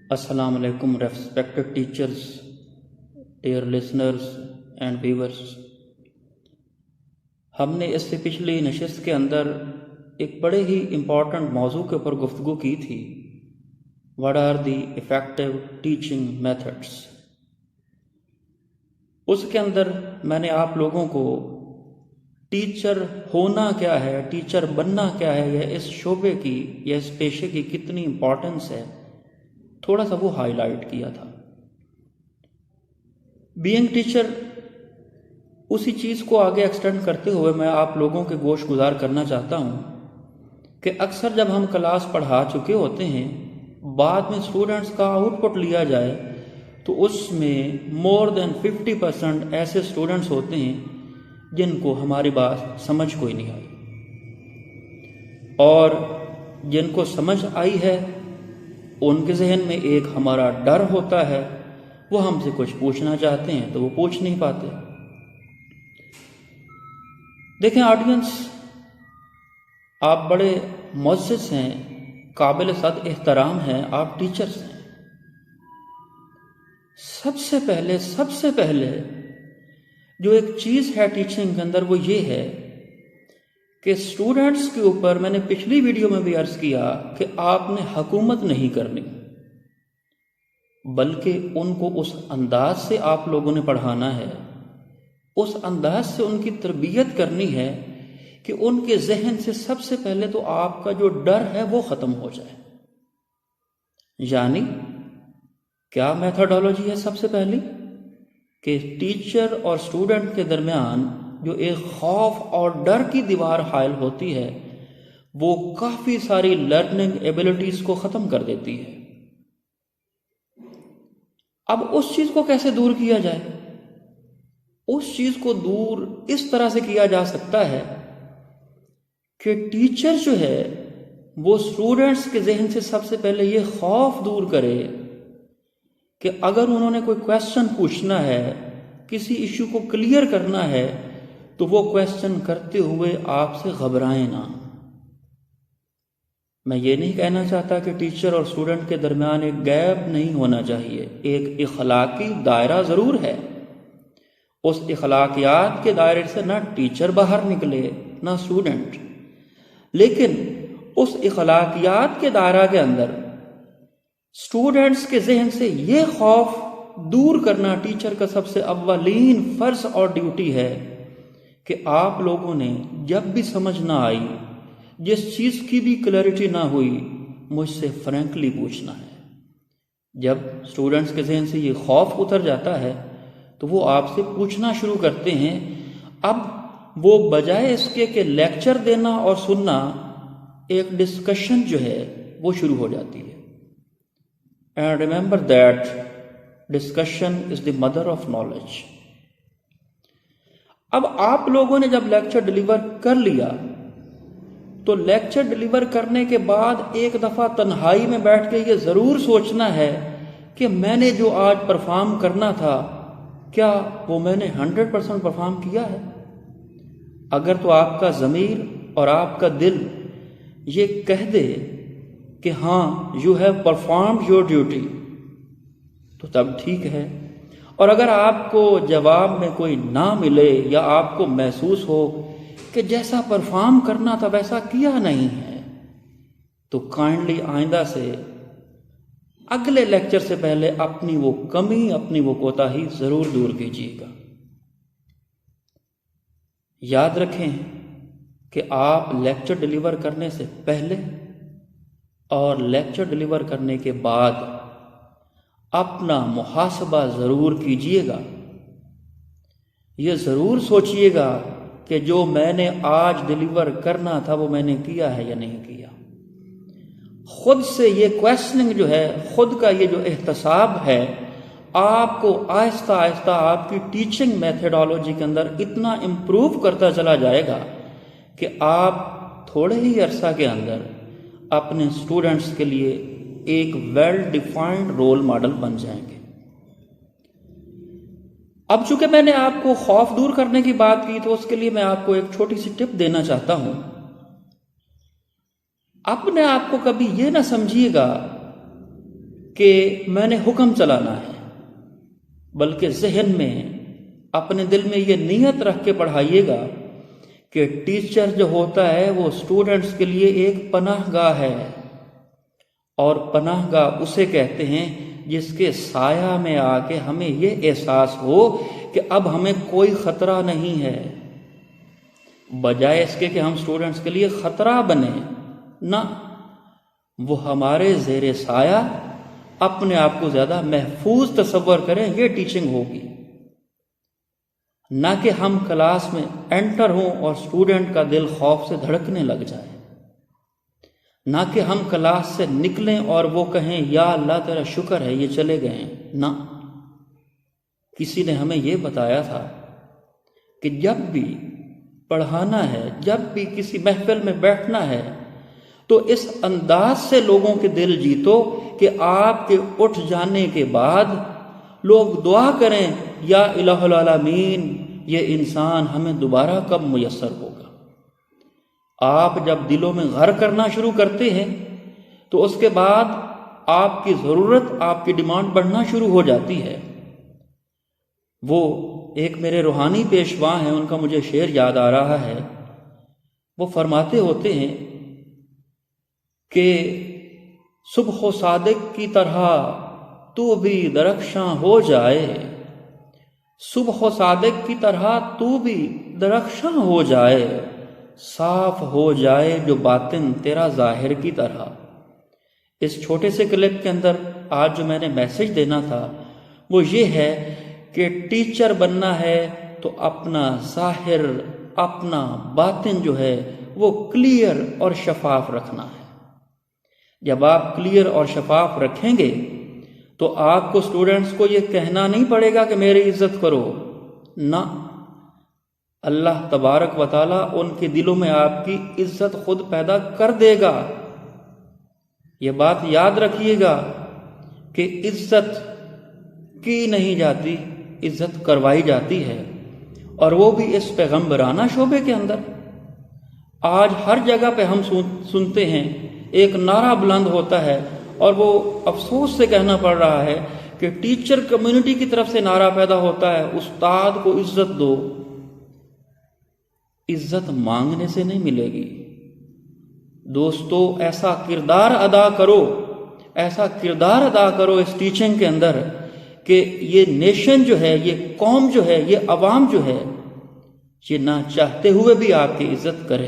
Assalamu alaikum respected teachers, dear listeners and viewers. हमने इससे पिछली नशिस्त के अंदर एक बड़े ही इम्पॉर्टेंट मौजू के ऊपर गुफ्तगू की थी, what are the effective teaching methods. उसके अंदर मैंने आप लोगों को टीचर होना क्या है, टीचर बनना क्या है, या इस शोबे की या इस पेशे की कितनी इम्पॉर्टेंस है, थोड़ा सा वो हाईलाइट किया था। बीइंग टीचर, उसी चीज़ को आगे एक्सटेंड करते हुए मैं आप लोगों के गोश गुजार करना चाहता हूँ कि अक्सर जब हम क्लास पढ़ा चुके होते हैं, बाद में स्टूडेंट्स का आउटपुट लिया जाए तो उसमें मोर देन 50% ऐसे स्टूडेंट्स होते हैं जिनको हमारी बात समझ कोई नहीं आई, और जिनको समझ आई है उनके जहन में एक हमारा डर होता है, वो हमसे कुछ पूछना चाहते हैं तो वो पूछ नहीं पाते। देखें ऑडियंस, आप बड़े मुअज़्ज़िज़ हैं, काबिल सद एहतराम हैं, आप टीचर्स हैं। सबसे पहले जो एक चीज़ है टीचिंग के अंदर वो ये है कि स्टूडेंट्स के ऊपर, मैंने पिछली वीडियो में भी अर्ज़ किया कि आपने हुकूमत नहीं करनी, बल्कि उनको उस अंदाज से आप लोगों ने पढ़ाना है, उस अंदाज से उनकी तरबियत करनी है कि उनके जहन से सबसे पहले तो आपका जो डर है वो ख़त्म हो जाए। यानी क्या मेथोडोलॉजी है? सबसे पहली कि टीचर और स्टूडेंट के दरमियान जो एक खौफ और डर की दीवार हायल होती है, वो काफ़ी सारी लर्निंग एबिलिटीज़ को ख़त्म कर देती है। अब उस चीज़ को कैसे दूर किया जाए? उस चीज़ को दूर इस तरह से किया जा सकता है कि टीचर जो है वो स्टूडेंट्स के जहन से सबसे पहले ये खौफ दूर करे कि अगर उन्होंने कोई क्वेश्चन पूछना है, किसी इशू को क्लियर करना है, तो वो क्वेश्चन करते हुए आपसे घबराएं ना। मैं ये नहीं कहना चाहता कि टीचर और स्टूडेंट के दरमियान एक गैप नहीं होना चाहिए, एक इखलाकी दायरा ज़रूर है। उस इखलाकियात के दायरे से ना टीचर बाहर निकले ना स्टूडेंट, लेकिन उस इखलाकियात के दायरा के अंदर स्टूडेंट्स के जहन से ये खौफ दूर करना टीचर का सबसे अव्वलीन फ़र्ज़ और ड्यूटी है कि आप लोगों ने जब भी समझ ना आई, जिस चीज़ की भी क्लैरिटी ना हुई, मुझसे फ्रैंकली पूछना है। जब स्टूडेंट्स के जहन से ये खौफ उतर जाता है तो वो आपसे पूछना शुरू करते हैं। अब वो बजाय इसके कि लेक्चर देना और सुनना, एक डिस्कशन जो है वो शुरू हो जाती है। And remember that discussion is the mother of knowledge. अब आप लोगों ने जब लेक्चर डिलीवर कर लिया तो लेक्चर डिलीवर करने के बाद एक दफ़ा तन्हाई में बैठ के ये ज़रूर सोचना है कि मैंने जो आज परफॉर्म करना था, क्या वो मैंने 100% परफॉर्म किया है? अगर तो आपका ज़मीर और आपका दिल ये कह दे कि हाँ, you have performed your duty, तो तब ठीक है। और अगर आपको जवाब में कोई ना मिले या आपको महसूस हो कि जैसा परफॉर्म करना था वैसा किया नहीं है, तो काइंडली आइंदा से अगले लेक्चर से पहले अपनी वो कमी, अपनी वो कोताही ज़रूर दूर कीजिएगा। याद रखें कि आप लेक्चर डिलीवर करने से पहले और लेक्चर डिलीवर करने के बाद अपना मुहासबा ज़रूर कीजिएगा। ये ज़रूर सोचिएगा कि जो मैंने आज डिलीवर करना था वो मैंने किया है या नहीं किया। खुद से ये क्वेश्चनिंग जो है, खुद का ये जो एहतसाब है, आपको आहिस्ता आहिस्ता आपकी टीचिंग मेथडोलॉजी के अंदर इतना इम्प्रूव करता चला जाएगा कि आप थोड़े ही अरसा के अंदर अपने स्टूडेंट्स के लिए एक वेल डिफाइंड रोल मॉडल बन जाएंगे। अब चूंकि मैंने आपको खौफ दूर करने की बात की, तो उसके लिए मैं आपको एक छोटी सी टिप देना चाहता हूं। अपने आप को कभी ये ना समझिएगा کہ میں نے حکم چلانا ہے، بلکہ ذہن میں اپنے دل میں یہ نیت رکھ کے پڑھائیے گا کہ ٹیچر جو ہوتا ہے وہ اسٹوڈنٹس کے لیے ایک پناہ گاہ ہے، اور پناہ گاہ اسے کہتے ہیں جس کے سایہ میں آ کے ہمیں یہ احساس ہو کہ اب ہمیں کوئی خطرہ نہیں ہے، بجائے اس کے کہ ہم اسٹوڈنٹس کے لیے خطرہ بنے، نہ، وہ ہمارے زیر سایہ اپنے آپ کو زیادہ محفوظ تصور کریں، یہ ٹیچنگ ہوگی، نہ کہ ہم کلاس میں انٹر ہوں اور اسٹوڈنٹ کا دل خوف سے دھڑکنے لگ جائے، نہ کہ ہم کلاس سے نکلیں اور وہ کہیں یا اللہ تیرا شکر ہے یہ چلے گئے ہیں، نہ، کسی نے ہمیں یہ بتایا تھا کہ جب بھی پڑھانا ہے، جب بھی کسی محفل میں بیٹھنا ہے تو اس انداز سے لوگوں کے دل جیتو کہ آپ کے اٹھ جانے کے بعد لوگ دعا کریں یا الہ العالمین یہ انسان ہمیں دوبارہ کب میسر ہوگا۔ آپ جب دلوں میں غر کرنا شروع کرتے ہیں تو اس کے بعد آپ کی ضرورت، آپ کی ڈیمانڈ بڑھنا شروع ہو جاتی ہے۔ وہ ایک میرے روحانی پیشوا ہیں، ان کا مجھے شعر یاد آ رہا ہے، وہ فرماتے ہوتے ہیں کہ صبح و صادق کی طرح تو بھی درخشاں ہو جائے، صبح و صادق کی طرح تو بھی درخشاں ہو جائے، صاف ہو جائے جو باطن تیرا ظاہر کی طرح۔ اس چھوٹے سے کلپ کے اندر آج جو میں نے میسج دینا تھا وہ یہ ہے کہ ٹیچر بننا ہے تو اپنا ظاہر، اپنا باطن جو ہے وہ کلیئر اور شفاف رکھنا ہے۔ جب آپ کلیئر اور شفاف رکھیں گے تو آپ کو اسٹوڈنٹس کو یہ کہنا نہیں پڑے گا کہ میری عزت کرو، نہ، اللہ تبارک و تعالیٰ ان کے دلوں میں آپ کی عزت خود پیدا کر دے گا۔ یہ بات یاد رکھیے گا کہ عزت کی نہیں جاتی، عزت کروائی جاتی ہے، اور وہ بھی اس پیغمبرانہ شعبے کے اندر۔ آج ہر جگہ پہ ہم سنتے ہیں، ایک نعرہ بلند ہوتا ہے اور وہ افسوس سے کہنا پڑ رہا ہے کہ ٹیچر کمیونٹی کی طرف سے نعرہ پیدا ہوتا ہے، استاد کو عزت دو۔ عزت مانگنے سے نہیں ملے گی دوستو، ایسا کردار ادا کرو، ایسا کردار ادا کرو اس ٹیچنگ کے اندر کہ یہ نیشن جو ہے، یہ قوم جو ہے، یہ عوام جو ہے، یہ نہ چاہتے ہوئے بھی آپ کی عزت کرے۔